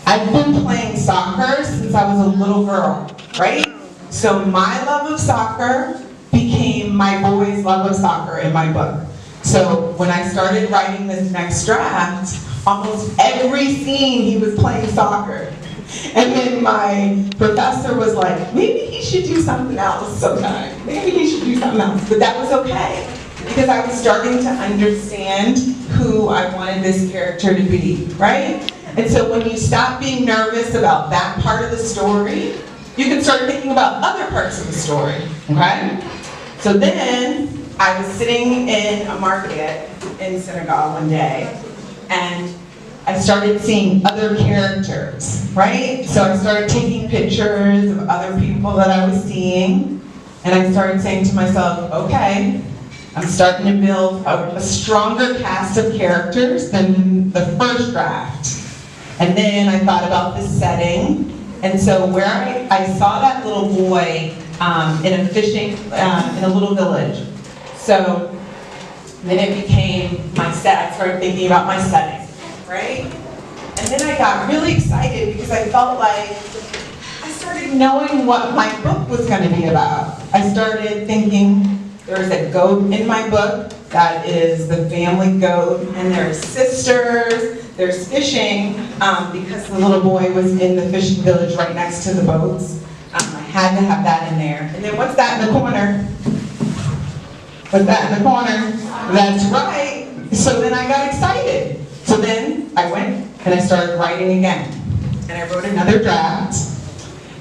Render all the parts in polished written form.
I've been playing soccer since I was a little girl, right? So my love of soccer became my boy's love of soccer in my book. So when I started writing this next draft, almost every scene he was playing soccer. And then my professor was like, maybe he should do something else sometime. Maybe he should do something else. But that was okay, because I was starting to understand who I wanted this character to be, right? And so when you stop being nervous about that part of the story, you can start thinking about other parts of the story, okay? So then I was sitting in a market in Senegal one day, and I started seeing other characters, right? So I started taking pictures of other people that I was seeing, and I started saying to myself, okay, I'm starting to build a stronger cast of characters than the first draft. And then I thought about the setting, and so where I saw that little boy in a fishing, in a little village. So then it became my set. I started thinking about my setting, right? And then I got really excited because I felt like I started knowing what my book was going to be about. I started thinking there's a goat in my book that is the family goat, and there's sisters, there's fishing, because the little boy was in the fishing village right next to the boats. I had to have that in there. And then what's that in the corner? What's that in the corner? That's right. So then I got excited. So then I went and I started writing again. And I wrote another draft.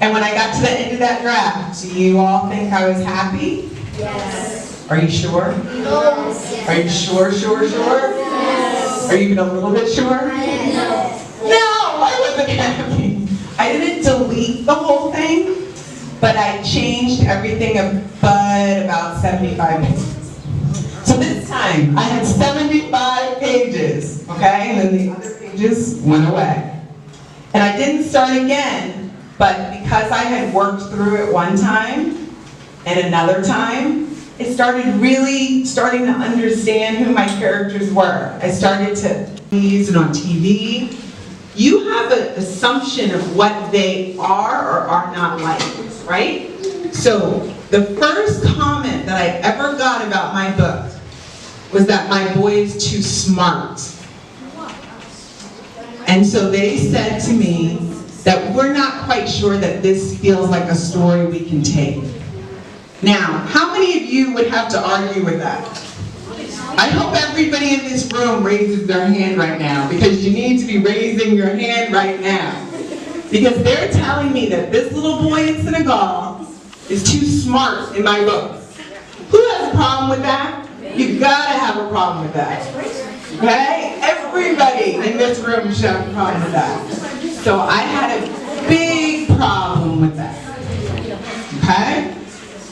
And when I got to the end of that draft, do you all think I was happy? Yes. Are you sure? Yes. Are you sure? Yes. Are you even a little bit sure? Yes. No, I wasn't happy. I didn't delete the whole thing, but I changed everything but about 75 pages. So this time, I had 75 pages, okay? And then the other pages went away. And I didn't start again, but because I had worked through it one time and another time, it started really starting to understand who my characters were. I started to use it on TV. You have an assumption of what they are or are not like, right? So the first comment that I ever got about my book was that my boy is too smart. And so they said to me that we're not quite sure that this feels like a story we can take. Now, how many of you would have to argue with that? I hope everybody in this room raises their hand right now, because you need to be raising your hand right now. Because they're telling me that this little boy in Senegal is too smart in my book. Who has a problem with that? You gotta have a problem with that. Okay? Everybody in this room should have a problem with that. So I had a big problem with that. Okay?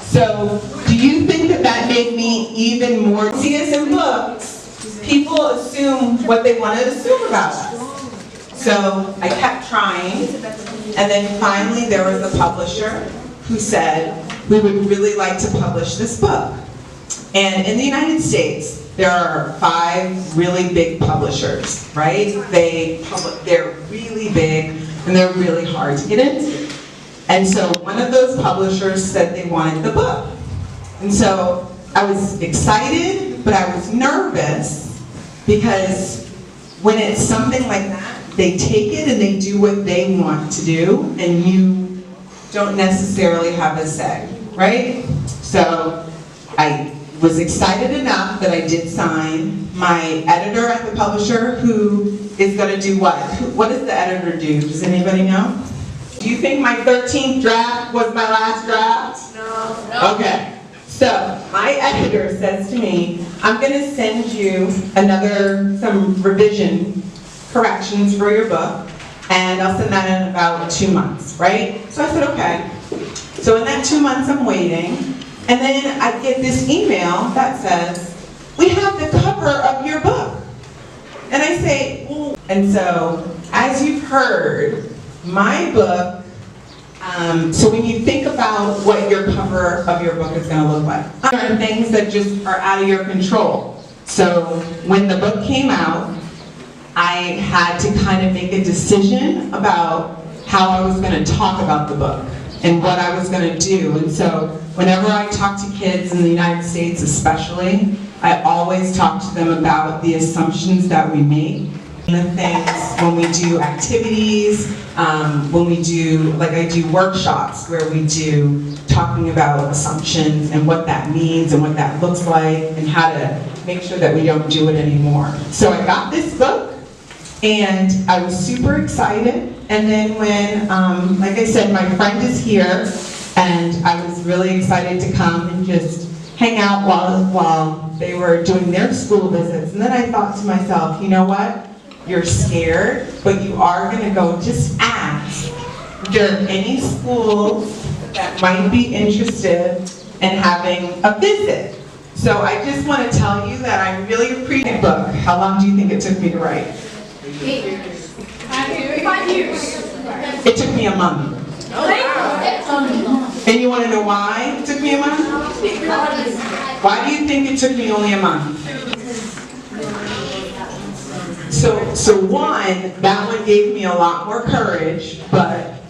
So, do you think that that made me even more? See us in books, people assume what they want to assume about us. So, I kept trying, and then finally there was a publisher who said, we would really like to publish this book. And in the United States, there are 5 really big publishers, right? They're really big, and they're really hard to get into. And so one of those publishers said they wanted the book. And so I was excited, but I was nervous, because when it's something like that, they take it and they do what they want to do, and you don't necessarily have a say, right? So I was excited enough that I did sign. My editor at the publisher, who is going to do what? What does the editor do? Does anybody know? Do you think my 13th draft was my last draft? No. Okay. So, my editor says to me, I'm going to send you some revision corrections for your book, and I'll send that in about 2 months, right? So I said, okay. So in that 2 months, I'm waiting, and then I get this email that says, we have the cover of your book. And I say, well, and so, as you've heard, my book, so when you think about what your cover of your book is going to look like, there are things that just are out of your control. So when the book came out, I had to kind of make a decision about how I was going to talk about the book and what I was going to do. And so whenever I talk to kids in the United States especially, I always talk to them about the assumptions that we make. The things when we do activities, when we do, like I do workshops where we do talking about assumptions and what that means and what that looks like and how to make sure that we don't do it anymore. So I got this book and I was super excited. And then when, like I said, my friend is here and I was really excited to come and just hang out while they were doing their school visits. And then I thought to myself, you know what? You're scared, but you are going to go just ask if there are any schools that might be interested in having a visit. So I just want to tell you that I really appreciate the book. How long do you think it took me to write? 5 years. It took me a month. And you want to know why it took me a month? Why do you think it took me only a month? So one, that one gave me a lot more courage, but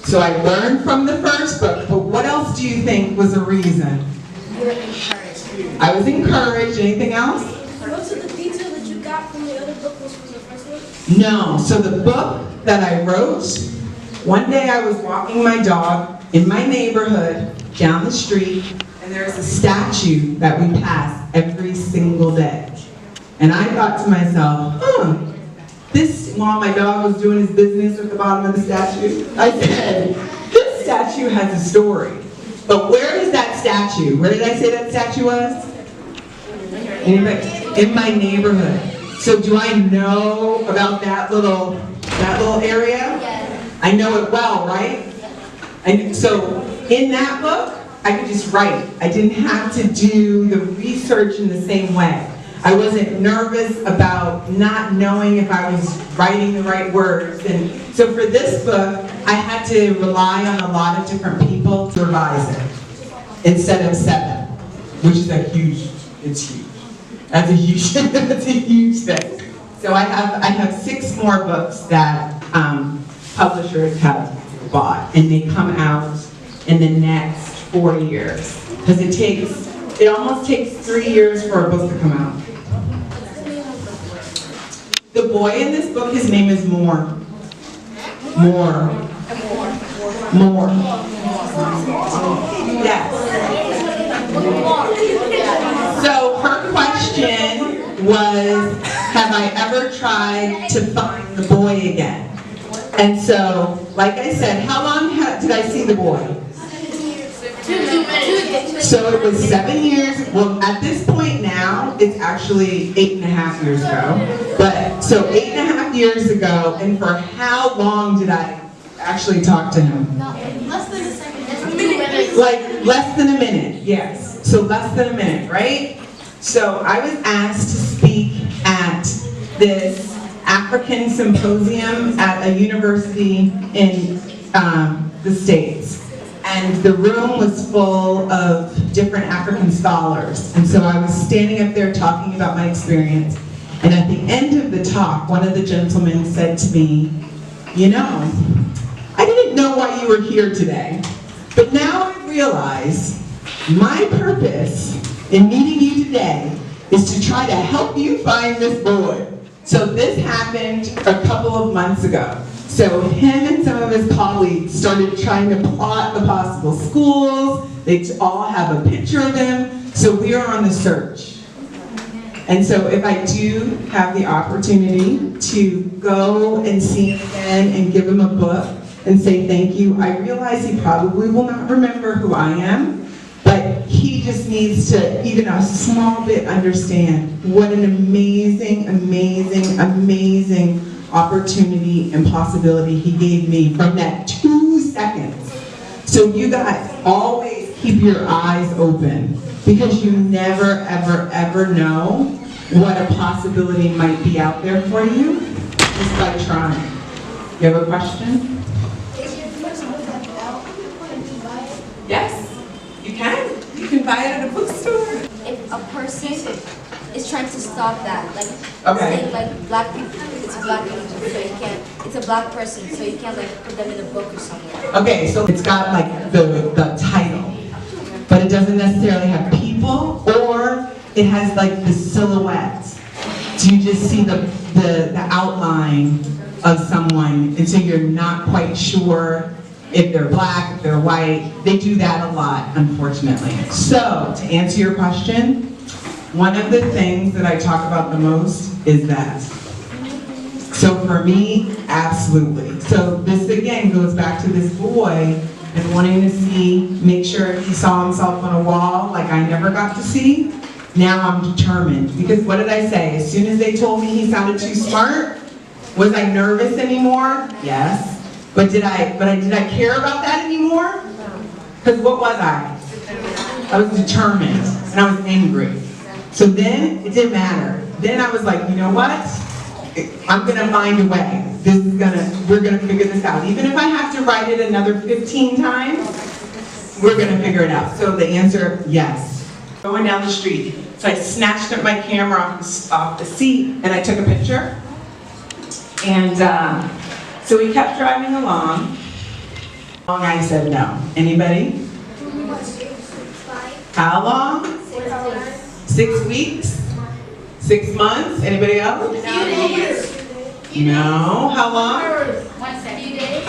so I learned from the first book, but what else do you think was a reason? I was encouraged. Anything else? Most of the detail that you got from the other book was from the first book? No. So the book that I wrote, one day I was walking my dog in my neighborhood down the street, and there's a statue that we pass every single day. And I thought to myself, while my dog was doing his business at the bottom of the statue, I said, this statue has a story. But where is that statue? Where did I say that statue was? Anybody? In my neighborhood. So do I know about that little area? Yes. I know it well, right? And so in that book, I could just write. I didn't have to do the research in the same way. I wasn't nervous about not knowing if I was writing the right words. And so for this book, I had to rely on a lot of different people to revise it instead of 7, which is it's huge. That's a huge thing. So I have 6 more books that publishers have bought, and they come out in the next 4 years. Because it almost takes 3 years for a book to come out. The boy in this book, his name is Moore. Yes. So her question was, have I ever tried to find the boy again? And so, like I said, how long did I see the boy? 2 minutes. So it was 7 years. Well, at this point now, it's actually 8.5 years ago. But so 8.5 years ago, and for how long did I actually talk to him? Less than a second. That's 2 minutes. Like less than a minute, yes. So less than a minute, right? So I was asked to speak at this African symposium at a university in the States. And the room was full of different African scholars. And so I was standing up there talking about my experience. And at the end of the talk, one of the gentlemen said to me, you know, I didn't know why you were here today, but now I realize my purpose in meeting you today is to try to help you find this boy. So this happened a couple of months ago. So him and some of his colleagues started trying to plot the possible schools. They all have a picture of him. So we are on the search. And so if I do have the opportunity to go and see him again and give him a book and say thank you, I realize he probably will not remember who I am, but he just needs to even a small bit understand what an amazing, amazing, amazing opportunity and possibility he gave me from that 2 seconds. So you guys always keep your eyes open, because you never, ever, ever know what a possibility might be out there for you just by trying. You have a question? Is your first book out? Can you buy it? Yes, you can. You can buy it at a bookstore. If a person is trying to stop that. Like, Okay. saying like black people, it's black people, so you can't, it's a black person, so you can't like put them in a book or somewhere. Okay, so it's got like the title, but it doesn't necessarily have people, or it has like the silhouette. So you just see the outline of someone, and so you're not quite sure if they're black, if they're white. They do that a lot, unfortunately. So, to answer your question, one of the things that I talk about the most is that. So for me, absolutely. So this again goes back to this boy and wanting to make sure he saw himself on a wall like I never got to see. Now I'm determined, because what did I say? As soon as they told me he sounded too smart, was I nervous anymore? Yes. But did I care about that anymore? Because what was I? I was determined, and I was angry. So then, it didn't matter. Then I was like, you know what? I'm gonna find a way. We're gonna figure this out. Even if I have to write it another 15 times, we're gonna figure it out. So the answer, yes. Going down the street. So I snatched up my camera off the seat, and I took a picture. And so we kept driving along. I said no. Anybody? How long? 6 weeks? 6 months? Anybody else? No. How long? 1 days.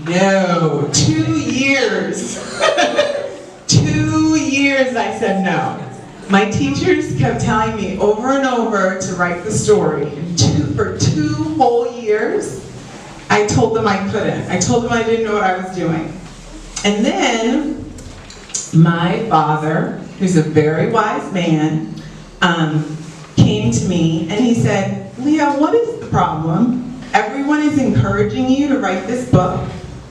No. 2 years. 2 years I said no. My teachers kept telling me over and over to write the story. For 2 whole years, I told them I couldn't. I told them I didn't know what I was doing. And then, my father, who's a very wise man, came to me and he said, Leah, what is the problem? Everyone is encouraging you to write this book.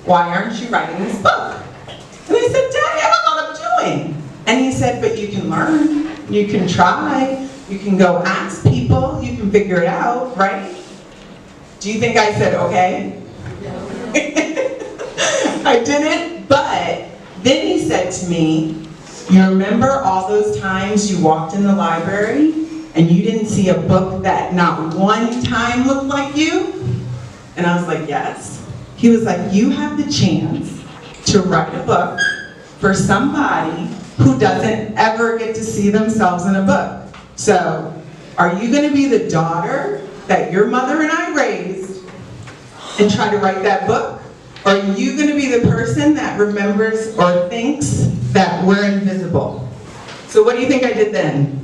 Why aren't you writing this book? And I said, Daddy, I don't know what I'm doing. And he said, but you can learn, you can try, you can go ask people, you can figure it out, right? Do you think I said okay? No. I didn't, but then he said to me, you remember all those times you walked in the library and you didn't see a book that not one time looked like you? And I was like, yes. He was like, you have the chance to write a book for somebody who doesn't ever get to see themselves in a book. So, are you going to be the daughter that your mother and I raised and try to write that book? Or are you going to be the person that remembers or thinks that we're invisible? So what do you think I did then?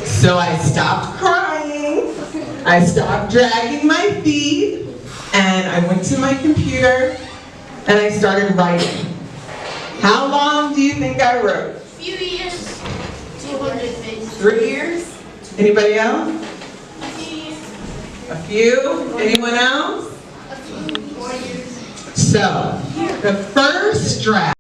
So I stopped crying, I stopped dragging my feet, and I went to my computer and I started writing. How long do you think I wrote? A few years. 200 pages. 3 years? Anybody else? A few years. A few? Anyone else? A few. 4 years. So, the first draft